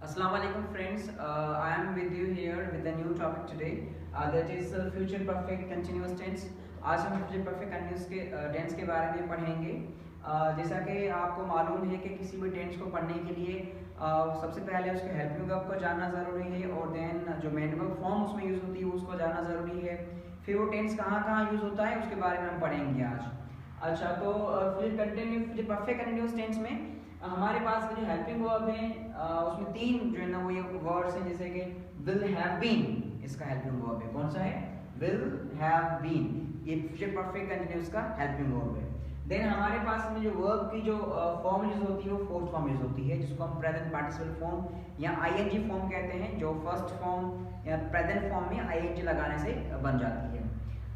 Assalamu alaikum friends, I am with you here with a new topic today, that is future perfect continuous tense. आज हम future perfect continuous के tense के बारे में पढ़ेंगे। जैसा कि आपको मालूम है कि किसी भी टेंस को पढ़ने के लिए सबसे पहले उसके हेल्पिंग वर्ब को जानना ज़रूरी है और देन जो मेन वर्ब फॉर्म उसमें यूज़ होती है उसको जानना ज़रूरी है। फिर वो टेंस कहाँ कहाँ यूज़ होता है उसके बारे में हम पढ़ेंगे आज। अच्छा, तो फिर परफेक्ट कंटिन्यूस टेंस में हमारे पास जो हेल्पिंग वर्ब है उसमें तीन जो है ना वो ये वर्ड्स हैं, जैसे कि विल हैव बीन, इसका हेल्पिंग वर्ब है। कौन सा है? विल हैव बीन, ये फ्यूचर परफेक्ट कंटिन्यूस का हेल्पिंग वर्ब है। देन हमारे पास में जो वर्ब की जो फॉर्म यूज होती है वो फोर्थ फॉर्म यूज होती है, जिसको हम प्रेजेंट पार्टिसिपल फॉर्म या आईएनजी फॉर्म कहते हैं, जो फर्स्ट फॉर्म या प्रेजेंट फॉर्म में आईएनजी लगाने से बन जाती है।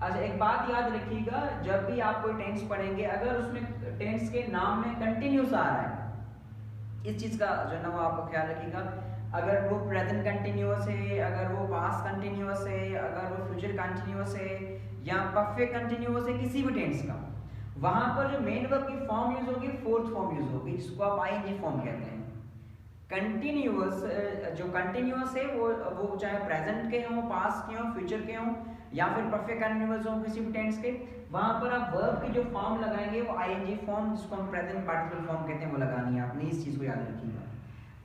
अच्छा, एक बात याद रखिएगा, जब भी आप कोई टेंस पढ़ेंगे अगर उसमें टेंस के नाम में कंटिन्यूस आ रहा है, इस चीज़ का जो है ना वो आपको ख्याल रखिएगा। अगर वो प्रेजेंट कंटिन्यूअस है, अगर वो पास्ट कंटिन्यूअस है, अगर वो फ्यूचर कंटिन्यूअस है या परफेक्ट कंटिन्यूअस है किसी भी टेंस का, वहां पर जो मेन वर्ब की फॉर्म यूज होगी फोर्थ फॉर्म यूज होगी, जिसको आप आईएनजी फॉर्म कहते हैं। कंटिन्यूअस जो कंटिन्यूअस है वो चाहे प्रेजेंट के हों, पास्ट के हों, फ्यूचर के हों या फिर परफेक्ट कंटिन्यूअस हों किसी भी टेंस के, वहां पर आप वर्ब की जो फॉर्म लगाएंगे वो आईएनजी फॉर्म, जिसको हम प्रेजेंट पार्टिसिपल फॉर्म कहते हैं, वो लगानी है आपने। इस चीज को याद रखिएगा।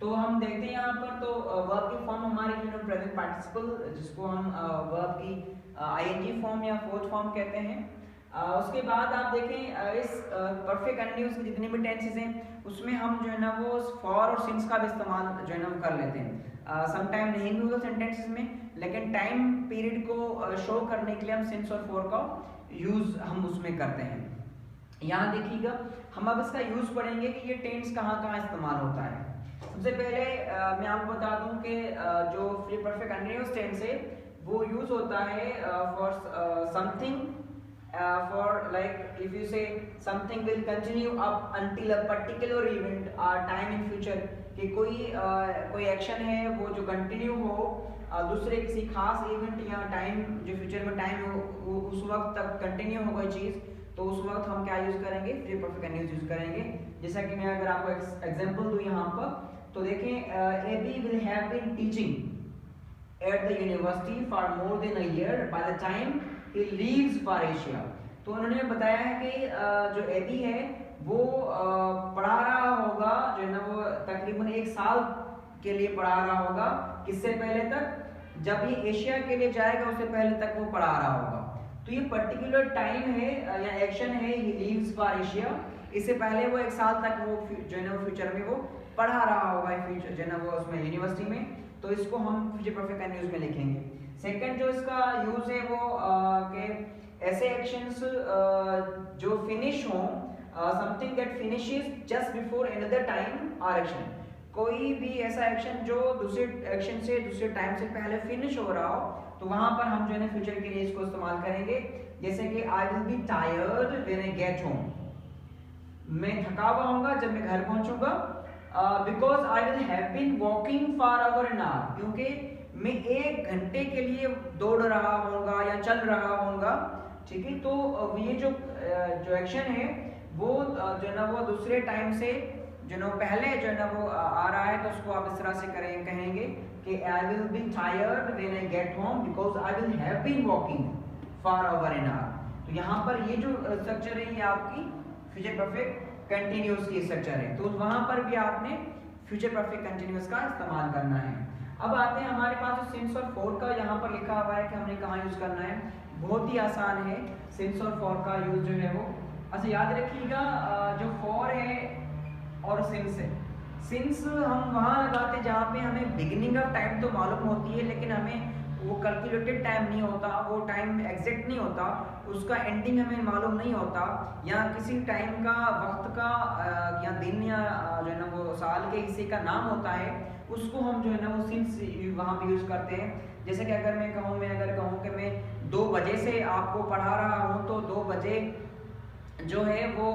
तो हम देखते हैं यहाँ पर, तो वर्ब की फॉर्म हमारी जो प्रेजेंट पार्टिसिपल, जिसको हम वर्ब की आईएनजी फॉर्म या फोर्थ फॉर्म कहते हैं। उसके बाद आप देखें इस परफेक्ट कंटिन्यूअस की जितनी भी टेंसेस हैं उसमें हम जो है ना वो फॉर और सिंस का भी इस्तेमाल जो है ना कर लेते हैं। सम टाइम नहीं भी होगा सेंटेंसेस में, लेकिन टाइम पीरियड को शो करने के लिए हम सिंस और फॉर का यूज हम उसमें करते हैं। यहाँ देखिएगा, हम अब इसका यूज पढ़ेंगे कि ये टेंस कहाँ कहाँ इस्तेमाल होता है। सबसे पहले मैं आपको बता दूं कि जो परफेक्ट कंटिन्यूअस टेंस है वो यूज होता है for something, for like if you say something will continue up until a particular event or time in future, कि कोई एक्शन है वो जो कंटिन्यू हो दूसरे किसी खास इवेंट या टाइम जो फ्यूचर में टाइम हो उस वक्त तक कंटिन्यू हो कोई चीज़, तो उस वक्त हम क्या यूज करेंगे? फ्यूचर परफेक्ट कंटिन्यूअस यूज करेंगे। जैसा कि मैं अगर आपको एग्जांपल दूं यहाँ पर, तो देखें Abby will have been teaching at the university for more than a year by the time he leaves for Asia। तो उन्होंने बताया है कि जो एबी है वो पढ़ा रहा होगा जो है ना वो तकरीबन 1 साल के लिए पढ़ा रहा होगा। किससे पहले तक? जब ये एशिया के लिए जाएगा उससे पहले तक वो पढ़ा रहा होगा। तो ये पर्टिकुलर टाइम है या एक्शन है, he leaves for Asia, इससे पहले वो 1 साल तक वो जो है ना वो फ्यूचर में वो पढ़ा रहा होगा फ्यूचर जो है ना वो उसमें यूनिवर्सिटी में। तो इसको हम फ्यूचर परफेक्ट कंटिन्यूअस में लिखेंगे। सेकंड जो इसका यूज है वो के ऐसे एक्शंस जो फिनिश हो, something that finishes just before another time और एक्शन, कोई भी ऐसा एक्शन जो दूसरे एक्शन से दूसरे टाइम से पहले फिनिश हो रहा हो, तो वहां पर हम जो है ना फ्यूचर के लिए इसको इस्तेमाल करेंगे। जैसे कि I will be tired when I get home, मैं थका हुआ होऊंगा जब मैं घर पहुंचूंगा। Because I will have been walking for hour an hour, क्योंकि मैं 1 घंटे के लिए दौड़ रहा होऊंगा या चल रहा होऊंगा। ठीक है, तो ये जो एक्शन है वो जो है ना वो दूसरे टाइम से जो ना पहले जो है ना वो आ रहा है, तो उसको आप इस तरह से कहेंगे कि I will be tired when I get home because I will have been walking for hour an hour. तो यहाँ पर ये जो स्ट्रक्चर है ये आपकी फ्यूचर परफेक्ट कंटिन्यूअस की स्ट्रक्चर है, तो वहां पर भी आपने फ्यूचर परफेक्ट कंटिन्यूअस का इस्तेमाल करना है। अब आते हैं हमारे पास जो सिंस और फॉर का यहाँ पर लिखा हुआ है कि हमने कहाँ यूज करना है। बहुत ही आसान है सिंस और फॉर का यूज जो है वो। अच्छा, याद रखिएगा जो फॉर है और सिंस है, सिंस हम वहाँ लगाते हैं जहाँ पे हमें बिगिनिंग ऑफ टाइम तो मालूम होती है, लेकिन हमें वो कैलकुलेटेड टाइम नहीं होता, वो टाइम एग्जैक्ट नहीं होता, उसका एंडिंग हमें मालूम नहीं होता, या किसी टाइम का वक्त का या दिन या जो है ना वो साल के हिस्से का नाम होता है, उसको हम जो है ना वो सिंस वहाँ पे यूज करते हैं। जैसे कि अगर मैं कहूँ कि मैं 2 बजे से आपको पढ़ा रहा हूँ, तो 2 बजे जो है वो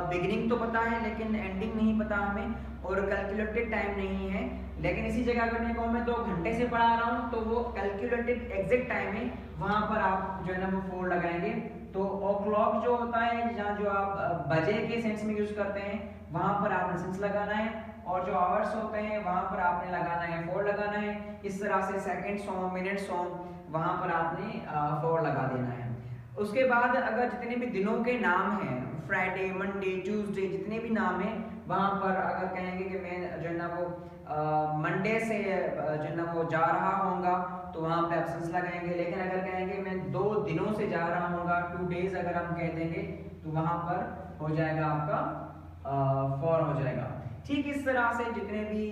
बिगिनिंग तो पता है लेकिन एंडिंग नहीं पता हमें, और कैलकुलेटेड टाइम नहीं है। लेकिन इसी जगह अगर मैं कहूँ मैं 2 घंटे से पढ़ा रहा हूँ, तो वो कैलकुलेटेड एग्जैक्ट टाइम है, वहाँ पर आप जो है ना वो 4 लगाएंगे। तो ओ क्लॉक जो होता है जहाँ जो आप बजे के सेंस में यूज करते हैं, वहाँ पर आपने सेंस लगाना है। और जो आवर्स होते हैं वहां पर आपने लगाना है 4 लगाना है। इस तरह से सेकंड्स हो, मिनट्स हो, वहां पर आपने 4 लगा देना है। उसके बाद अगर जितने भी दिनों के नाम हैं, फ्राइडे, मंडे, ट्यूसडे, जितने भी नाम हैं, वहां पर अगर कहेंगे कि मैं जो है ना वो मंडे से जो है ना वो जा रहा होऊंगा, तो वहां पे एब्सेंस लगाएंगे। लेकिन अगर कहेंगे मैं 2 दिनों से जा रहा होऊंगा, 2 डेज अगर हम कह देंगे, तो वहां पर हो जाएगा आपका 4 हो जाएगा। ठीक इस तरह से जितने भी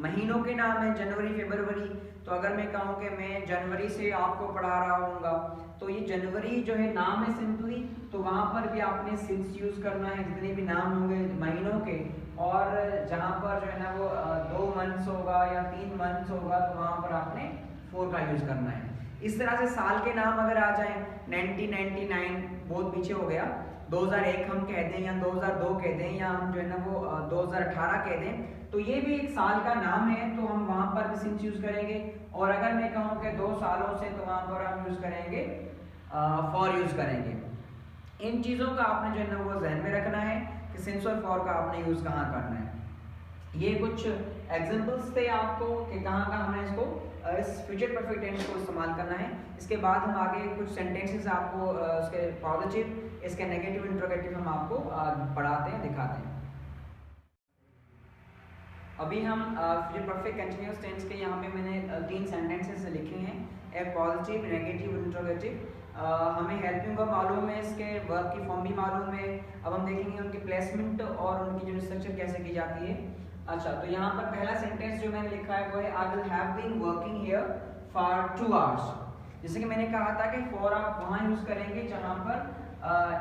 महीनों के नाम हैं, जनवरी, फरवरी, तो अगर मैं कहूँ कि मैं जनवरी से आपको पढ़ा रहा हूँगा, तो ये जनवरी जो है नाम है सिंपली, तो वहाँ पर भी आपने सिंस यूज करना है जितने भी नाम होंगे महीनों के। और जहाँ पर जो है ना वो 2 मंथ्स होगा या 3 मंथ्स होगा, तो वहाँ पर आपने 4 का यूज करना है। इस तरह से साल के नाम अगर आ जाए, 1999 बहुत पीछे हो गया, 2001 हम कह दें या 2002 कह दें या हम जो है ना वो 2018 कह दें, तो ये भी एक साल का नाम है, तो हम वहां पर भी सिंस यूज करेंगे। और अगर मैं कहूँ कि 2 सालों से, तो वहां पर हम यूज करेंगे 4 यूज करेंगे। इन चीजों का आपने जो है ना वो ध्यान में रखना है कि सिंस और फॉर का आपने यूज कहाँ करना है। ये कुछ एग्जांपल्स थे आपको कि कहाँ कहाँ हमें इसको इस फ्यूचर परफेक्ट टेंस को इस्तेमाल करना है। इसके बाद हम आगे कुछ सेंटेंसेस आपको इसके पॉजिटिव, इसके नेगेटिव, इंट्रोगेटिव हम आपको पढ़ाते हैं, दिखाते हैं। अभी हम फ्यूचर परफेक्ट कंटिन्यूअस टेंस के यहाँ पे मैंने 3 सेंटेंसेस लिखे हैं, एक पॉजिटिव, नेगेटिव, इंट्रोगेटिव। हमें हेल्पिंग वर्ब मालूम है, इसके वर्ब की फॉर्म भी मालूम है। अब हम देखेंगे उनकी प्लेसमेंट और उनकी जो स्ट्रक्चर कैसे की जाती है। अच्छा, तो यहाँ पर पहला सेंटेंस जो मैंने लिखा है वो है I will have been working here for 2 hours. जैसे कि मैंने कहा था कि फॉर आप वहाँ यूज करेंगे जहाँ पर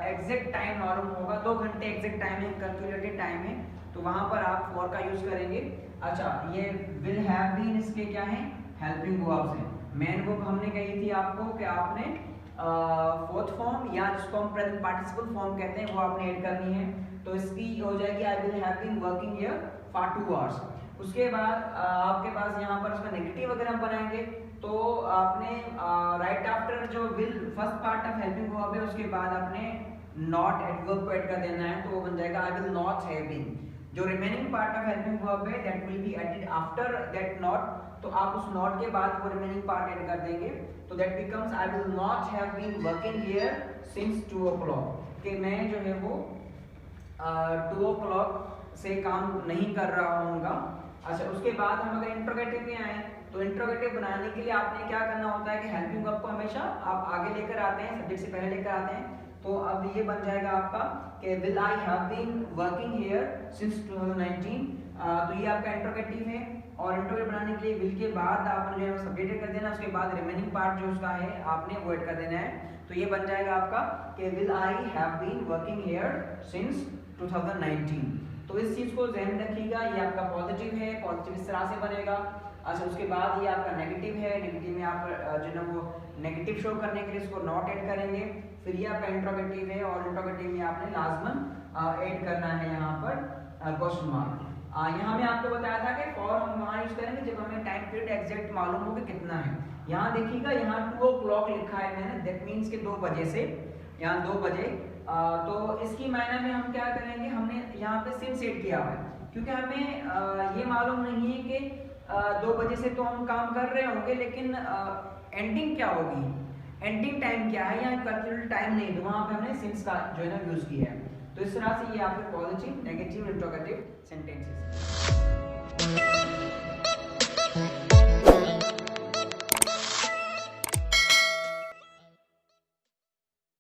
एग्जैक्ट टाइम मालूम होगा, 2 घंटे एग्जैक्ट टाइम है, कैलकुलेटेड टाइम है, तो वहाँ पर आप फॉर का यूज करेंगे। अच्छा, ये विल हैव बीन इसके क्या है, हेल्पिंग वर्ब्स हैं। मेन वर्ब हमने कही थी आपको कि आपने फोर्थ फॉर्म या जिसको हम प्रेजेंट पार्टिसिपल फॉर्म कहते हैं वो आपने ऐड करनी है। तो इसकी हो जाएगी I will have been working here for 2 hours. उसके बाद आपके पास यहाँ पर उसका नेगेटिव अगर हम बनाएंगे, तो आपने राइट आफ्टर जो will first part of helping verb है, उसके बाद आपने नॉट एडवर्ब को ऐड कर देना है, तो वो बन जाएगा I will not have been. जो remaining part of helping verb है that will be added after that not, तो आप उस नॉट के बाद वो रिमेनिंग पार्ट ऐड कर देंगे, तो that becomes I will not have been working here since 2 o'clock, कि मैं जो है वो 2 o'clock से काम नहीं कर रहा हूँगा। अच्छा, उसके बाद हम अगर इंट्रोगेटिव में आए, तो इंट्रोगेटिव बनाने के लिए आपने क्या करना होता है कि हेल्पिंग वर्ब को हमेशा आप आगे लेकर आते हैं, सब्जेक्ट से पहले लेकर आते हैं। तो अब ये बन जाएगा आपका कि will I have been working here since 2019, तो ये आपका इंट्रोगेटिव है। और इंट्रोगेटिव बनाने के लिए विल के बाद आपने जो है सब्जेक्ट कर देना, उसके बाद रिमेनिंग पार्ट जो उसका है आपने वो ऐड कर देना है। तो ये बन जाएगा आपका कि will I have been working here since 2019। तो इस चीज को ध्यान रखिएगा, ये आपका पॉजिटिव है, पॉजिटिव इस तरह से बनेगा। अच्छा, उसके बाद ये आपका नेगेटिव है, नेगेटिव में आप जो है वो नेगेटिव शो करने के लिए इसको नॉट ऐड करेंगे। फिर ये आपका इंट्रोगेटिव है, और इंट्रोगेटिव में आपने लाजमन ऐड करना है यहाँ पर क्वेश्चन मार्क। यहाँ मैं आपको बताया था कि फॉर हम वहाँ यूज करेंगे जब हमें टाइम पीरियड एग्जैक्ट मालूम हो कि कितना है। यहाँ देखिएगा, यहाँ 2 o'clock लिखा है मैंने, दैट मीन्स के 2 बजे से, यहाँ 2 बजे। तो इसकी मायने में हम क्या करेंगे, हमने यहाँ पे सिंस ऐड किया है, क्योंकि हमें ये मालूम नहीं है कि 2 बजे से तो हम काम कर रहे होंगे, लेकिन एंडिंग क्या होगी, एंडिंग टाइम क्या है, यहाँ कैलकुलेटेड टाइम नहीं, तो वहाँ पे हमने सिंस का जो है ना यूज किया है। तो इस तरह से ये आपके पॉजिटिव, नेगेटिव, इंट्रोगेटिव सेंटेंसेस।